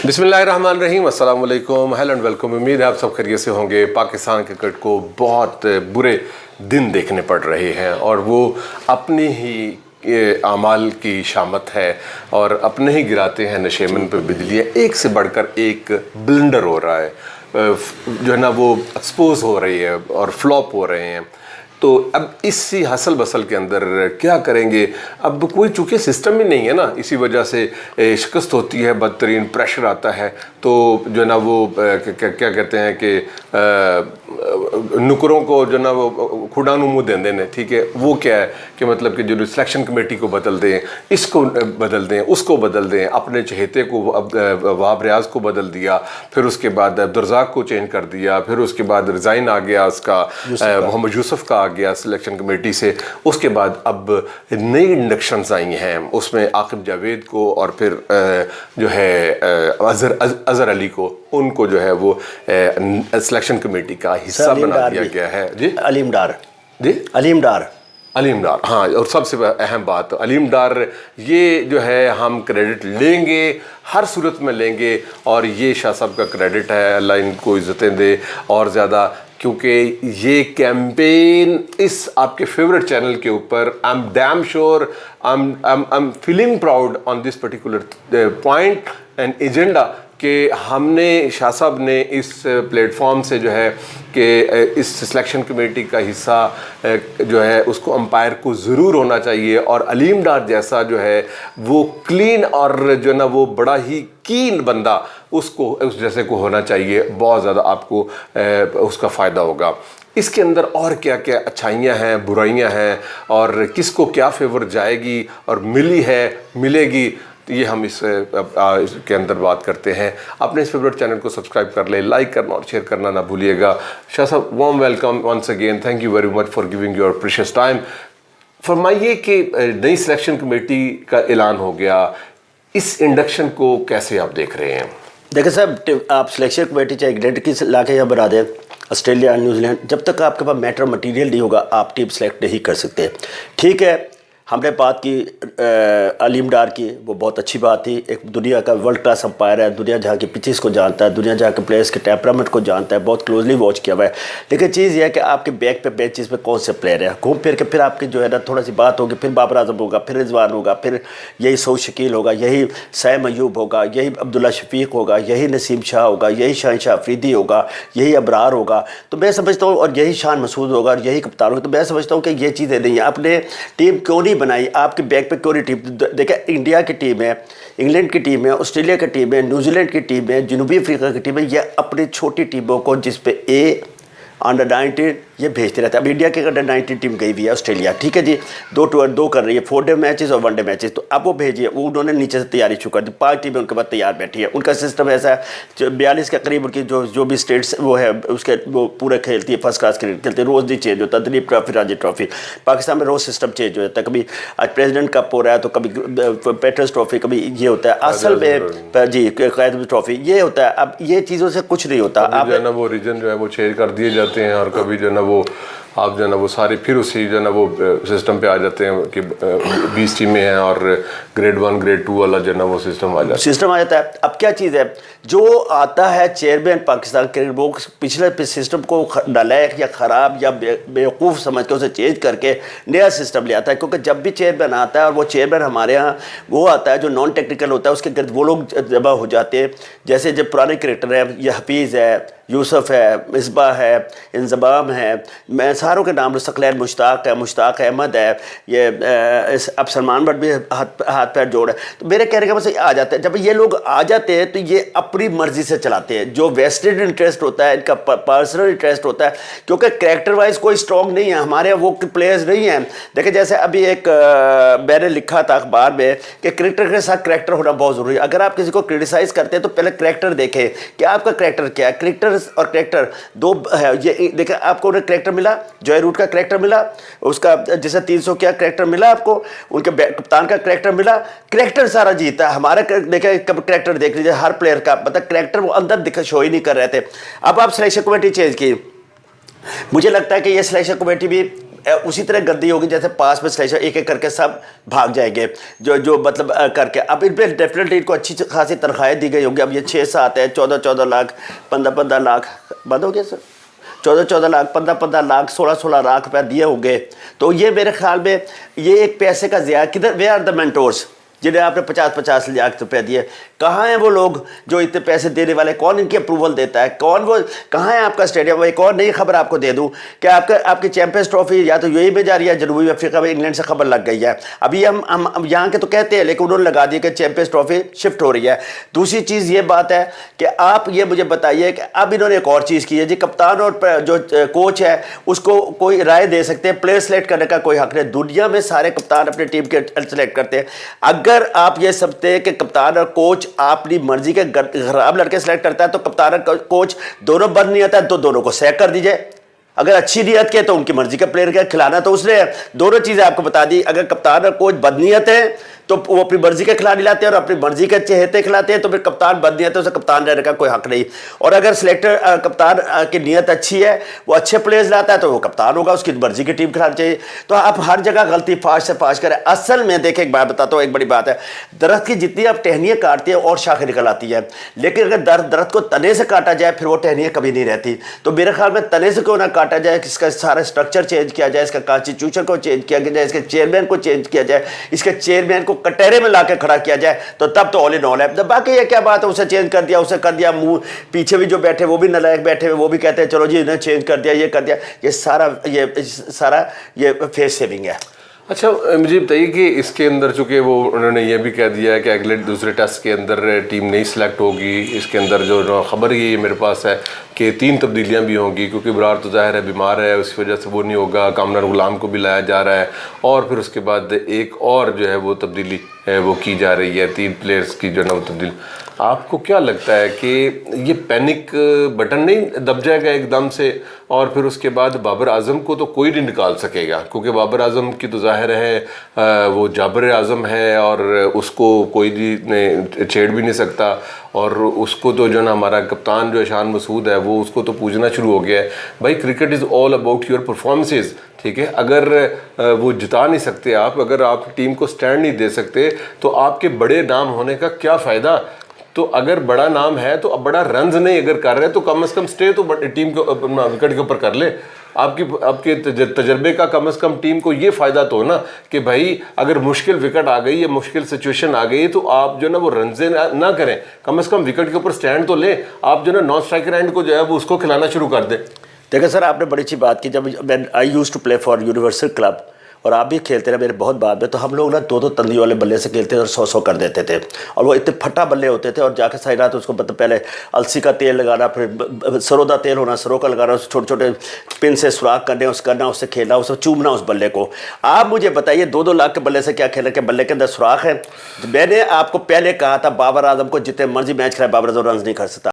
बिस्मिल्लाहिर्रहमानिर्रहीम, अस्सलाम वालेकुम, हेलो एंड वेलकम। उम्मीद है आप सब खैरियत से होंगे। पाकिस्तान क्रिकेट को बहुत बुरे दिन देखने पड़ रहे हैं और वो अपनी ही आमाल की शामत है और अपने ही गिराते हैं नशेमन पे बिजलियाँ। एक से बढ़कर एक ब्लंडर हो रहा है, जो है ना वो एक्सपोज हो रही है और फ्लॉप हो रहे हैं। तो अब इसी हसल बसल के अंदर क्या करेंगे? अब कोई चूँकि सिस्टम ही नहीं है ना, इसी वजह से शिकस्त होती है, बदतरीन प्रेशर आता है। तो जो है ना वो क्या कहते हैं कि नुकरों को जो ना वो खुडानू मुँह देंदे ने, ठीक है। वो क्या है कि मतलब कि जो सिलेक्शन कमेटी को बदल दें, इसको बदल दें, उसको बदल दें, अपने चहेते को वहाब रियाज को बदल दिया, फिर उसके बाद अब्दुर्रज़ाक को चेंज कर दिया, फिर उसके बाद रिज़ाइन आ गया उसका, मोहम्मद यूसुफ का आ गया सिलेक्शन कमेटी से। उसके बाद अब नई इंडक्शंस आई हैं, उसमें आकिब जावेद को और फिर जो है अज़हर अली को, उनको जो है वो सिलेक्शन कमेटी का हिस्सा बना दिया गया है। जी अलीम डार, हाँ। और सबसे अहम बात, अलीम डार, ये जो है हम क्रेडिट लेंगे, हर सूरत में लेंगे, और ये शाह साहब का क्रेडिट है, अल्लाह इनको इज़्ज़तें दे और ज़्यादा, क्योंकि ये कैंपेन इस आपके फेवरेट चैनल के ऊपर, I am damn sure, I am feeling proud on this particular point and agenda कि हमने, शाह साहब ने इस प्लेटफॉर्म से जो है कि इस सिलेक्शन कमेटी का हिस्सा जो है उसको अंपायर को ज़रूर होना चाहिए, और अलीम डार जैसा जो है वो क्लीन और जो है ना वो बड़ा ही कीन बंदा, उसको उस जैसे को होना चाहिए। बहुत ज़्यादा आपको उसका फ़ायदा होगा। इसके अंदर और क्या क्या अच्छाइयाँ हैं, बुराइयाँ हैं, और किसको क्या फेवर जाएगी और मिली है, मिलेगी, ये हम इसके अंदर बात करते हैं। अपने इस फेवरेट चैनल को सब्सक्राइब कर ले, लाइक करना और शेयर करना ना भूलिएगा। शाह साहब, warm welcome once again, thank you very much for giving your precious time. फरमाइए कि नई सिलेक्शन कमेटी का ऐलान हो गया, इस इंडक्शन को कैसे आप देख रहे हैं? देखिए साहब, आप सिलेक्शन कमेटी चाहे इंग्लैंड की ला के यहाँ बना दें, ऑस्ट्रेलिया, न्यूजीलैंड, जब तक आपके पास मैटर मटीरियल नहीं होगा आप टीम सेलेक्ट नहीं कर सकते। ठीक है, हमने बात की अलीम डार की, वो बहुत अच्छी बात थी। एक दुनिया का वर्ल्ड क्लास अंपायर है, दुनिया जहाँ की पिचेस को जानता है, दुनिया जहाँ के प्लेयर्स के टेम्परामेंट को जानता है, बहुत क्लोजली वॉच किया हुआ है। लेकिन चीज़ ये है कि आपके बैक पे बेंचेस पे कौन से प्लेयर है, घूम फिर के फिर आपकी जो है ना थोड़ा सी बात होगी, फिर बाबर आजम होगा, फिर रिजवान होगा, फिर यही सऊद शकील होगा, यही सैम अयूब होगा, यही अब्दुल्ला शफीक होगा, यही नसीम शाह होगा, यही शाहिन अफरीदी होगा, यही अबरार होगा। तो मैं समझता हूँ, और यही शान मसूद होगा, और यही कप्तान होगा। तो मैं समझता हूँ कि ये चीज़ें नहीं है। आपने टीम क्यों नहीं बनाई? आपके बैक पे क्यों नहीं टीम? देखिए, इंडिया की टीम है, इंग्लैंड की टीम है, ऑस्ट्रेलिया की टीम है, न्यूजीलैंड की टीम है, जनूबी अफ्रीका की टीम है। ये अपनी छोटी टीमों को, जिस पे अंडर 19 ये भेजते रहते हैं। अब इंडिया की अंडर 19 टीम गई हुई है ऑस्ट्रेलिया, ठीक है जी, 2 कर रही है, 4 डे मैचेस और 1 डे मैचेस। तो अब वो भेजिए, वो उन्होंने नीचे से तैयारी शुरू कर दी, 5 टीमें उनके बाद तैयार बैठी है। उनका सिस्टम ऐसा है, 42 के करीब उनकी जो भी स्टेट्स वो है, उसके वो पूरे खेलती है, फर्स्ट क्लास क्रिकेट खेलती है, रोज़ नहीं चेंज होता। दिलीप ट्रॉफी, रणजी ट्रॉफी, पाकिस्तान में रोज़ सिस्टम चेंज हो जाता है। कभी आज प्रेसिडेंट कप हो रहा है, तो कभी पेट्रस ट्रॉफी, कभी ये होता है। असल में जी कायद ट्रॉफी ये होता है। अब ये चीज़ों से कुछ नहीं होता। अब जो है ना वो रीजन जो है वो चेंज कर दिए जाते हैं, और कभी जो है ना वो आप जो है ना वो सारे फिर उसी जो है ना वो सिस्टम पे आ जाते हैं कि 20 टीमें हैं और ग्रेड 1 ग्रेड 2 वाला जो है ना वो सिस्टम आ जाता है। अब क्या चीज़ है, जो आता है चेयरमैन पाकिस्तान के, वो पिछले सिस्टम को नालायक या ख़राब या बेवकूफ़ समझ के उसे चेंज करके नया सिस्टम ले आता है। क्योंकि जब भी चेयरमैन आता है, और वो चेयरमैन हमारे यहाँ वो आता है जो नॉन टेक्निकल होता है, उसके गर्द वो लोग जमा हो जाते हैं। जैसे जब पुराने क्रिकेटर हैं, ये हफीज़ है, यूसुफ है, मिसबा है, इंजमाम है, मैं सारों के नाम, सकलैन मुश्ताक अहमद है, ये अब सलमान भट्ट भी हाथ पैर जोड़ है। तो मेरे कहने का मतलब आ जाता है, जब ये लोग आ जाते हैं तो ये अपनी मर्जी से चलाते हैं। जो वेस्टेड इंटरेस्ट होता है, इनका पर्सनल इंटरेस्ट होता है, क्योंकि कैरेक्टर वाइज कोई स्ट्रॉन्ग नहीं है, हमारे वो प्लेयर्स नहीं हैं। देखिए, जैसे अभी एक मैंने लिखा था अखबार में कि क्रिकेटर के साथ कैरेक्टर होना बहुत ज़रूरी है। अगर आप किसी को क्रिटिसाइज़ करते हैं तो पहले कैरेक्टर देखें कि आपका कैरेक्टर क्या है। क्रिकेटर और कैरेक्टर दो है। ये देखिए, आपको उन्हें कैरेक्टर मिला, जॉय रूट का कैरेक्टर मिला, उसका जैसे 300 क्या कैरेक्टर मिला आपको, उनके कप्तान का कैरेक्टर मिला। कैरेक्टर सारा जीता। हमारा देखिए, कब कैरेक्टर देख लीजिए हर प्लेयर का, मतलब कैरेक्टर वो अंदर दिखा शो ही नहीं कर रहे थे। अब आप सिलेक्शन कमेटी चेंज की, मुझे लगता है कि ये सिलेक्शन कमेटी भी उसी तरह गंदी होगी जैसे पास में स्लेशर एक एक करके सब भाग जाएंगे जो मतलब करके। अब इन पर डेफिनेटली इनको अच्छी खासी तनख्वाहें दी गई होंगी। अब ये 6-7 है, 14-14 लाख, 15-15 लाख, बंद हो गया सर, 14-14 लाख, 15-15 लाख, 16-16 लाख रुपये दिए होंगे। तो ये मेरे ख्याल में ये एक पैसे का ज़िया। किधर वे आर द मेंटोर्स जिन्हें आपने 50-50 लाख रुपये दिए? कहाँ हैं वो लोग जो इतने पैसे देने वाले? कौन इनकी अप्रूवल देता है? कौन वो, कहाँ है आपका स्टेडियम? एक और नई खबर आपको दे दूँ कि आपकी चैंपियंस ट्रॉफी या तो यूएई में जा रही है, जनूबी अफ्रीका में इंग्लैंड से खबर लग गई है। अभी हम यहाँ के तो कहते हैं, लेकिन उन्होंने लगा दिया कि चैंपियंस ट्रॉफी शिफ्ट हो रही है। दूसरी चीज़ ये बात है कि आप ये मुझे बताइए कि अब इन्होंने एक और चीज़ की है जी, कप्तान और जो कोच है उसको कोई राय दे सकते हैं, प्लेयर सेलेक्ट करने का कोई हक नहीं। दुनिया में सारे कप्तान अपनी टीम के सेलेक्ट करते हैं। अगर आप ये समझते हैं कि कप्तान और कोच अपनी मर्जी के खराब लड़के सेलेक्ट करता है तो कप्तान और कोच दोनों बद नियत है तो दोनों को सैक कर दीजिए। अगर अच्छी नियत के तो उनकी मर्जी का प्लेयर का खिलाना तो उसने है। दोनों चीज़ें आपको बता दी। अगर कप्तान और कोच बदनीयत है तो वो अपनी मर्जी के खिलाड़ी लाते हैं और अपनी मर्जी के चहेते खिलाते हैं, तो फिर कप्तान बदनीयत है, उसे कप्तान रहने का कोई हक नहीं। और अगर सिलेक्टर कप्तान की नीयत अच्छी है, वो अच्छे प्लेयर्स लाता है तो वो कप्तान होगा, उसकी मर्जी की टीम खिलानी चाहिए। तो आप हर जगह गलती फाश से फाश करें। असल में देखें, एक बात बताता हूँ, एक बड़ी बात है, दरख्त की जितनी आप टहनियाँ काटती है और शाखें निकल आती है, लेकिन अगर दरख्त को तने से काटा जाए फिर वो टहनियाँ कभी नहीं रहती। तो मेरे ख्याल में तने से क्यों ना काटा जाए, इसका सारा स्ट्रक्चर चेंज किया जाए, इसका कॉन्स्टिट्यूशन को चेंज किया जाए, इसके चेयरमैन को चेंज किया जाए, इसके चेयरमैन को कटहरे में लाके खड़ा किया जाए, तो तब तो ऑल इन ऑल है। बाकी ये क्या बात है, उसे चेंज कर दिया, उसे कर दिया, मुंह पीछे भी जो बैठे वो भी नालायक बैठे हुए, वो भी कहते हैं चलो जी इन्हें चेंज कर दिया, ये कर दिया। ये सारा फेस सेविंग है। अच्छा, मुझे बताइए कि इसके अंदर चूँकि वो उन्होंने ये भी कह दिया है कि अगले दूसरे टेस्ट के अंदर टीम नहीं सिलेक्ट होगी। इसके अंदर जो खबर ये मेरे पास है कि 3 तब्दीलियां भी होंगी, क्योंकि बरार तो ज़ाहिर है बीमार है, उस वजह से वो नहीं होगा। कामरान गुलाम को भी लाया जा रहा है और फिर उसके बाद एक और जो है वो तब्दीली वो की जा रही है, 3 प्लेयर्स की जो है ना वो तब्दील। आपको क्या लगता है कि ये पैनिक बटन नहीं दब जाएगा एकदम से और फिर उसके बाद बाबर आजम को तो कोई नहीं निकाल सकेगा? क्योंकि बाबर आजम की तो जाहिर है वो जाबर आजम है और उसको कोई भी छेड़ भी नहीं सकता। और उसको तो जो ना हमारा कप्तान जो शान मसूद है वो उसको तो पूछना शुरू हो गया है, भाई cricket is all about your performances, ठीक है? अगर वो जिता नहीं सकते आप, अगर आप टीम को स्टैंड नहीं दे सकते तो आपके बड़े नाम होने का क्या फ़ायदा? तो अगर बड़ा नाम है तो अब बड़ा रन्स नहीं अगर कर रहे तो कम से कम स्टे तो टीम को विकेट के ऊपर कर ले। आपके तजर्बे का कम से कम टीम को ये फ़ायदा तो ना कि भाई अगर मुश्किल विकेट आ गई या मुश्किल सिचुएशन आ गई तो आप जो ना वो रनजे ना करें, कम से कम विकेट के ऊपर स्टैंड तो ले। आप जो ना नॉन स्ट्राइकर एंड को जो है वो उसको खिलाना शुरू कर दें। देखिए सर, आपने बड़ी अच्छी बात की। जब I used to play for universal club और आप भी खेलते रहे मेरे बहुत बाद में, तो हम लोग ना 2-2 तंदी वाले बल्ले से खेलते थे और 100-100 कर देते थे। और वो इतने फटा बल्ले होते थे और जाकर सही रात उसको पहले अलसी का तेल लगाना, फिर सरोदा तेल होना, सरों का लगाना, छोटे छोटे पिन से सुराख करने, उससे खेलना, उससे चूमना उस बल्ले को। आप मुझे बताइए 2-2 लाख के बल्ले से क्या खेलना के बल्ले के अंदर सुराख है? मैंने आपको पहले कहा था बाबर आजम को जितने मर्जी मैच खेला बाबर आजम रन नहीं कर सकता।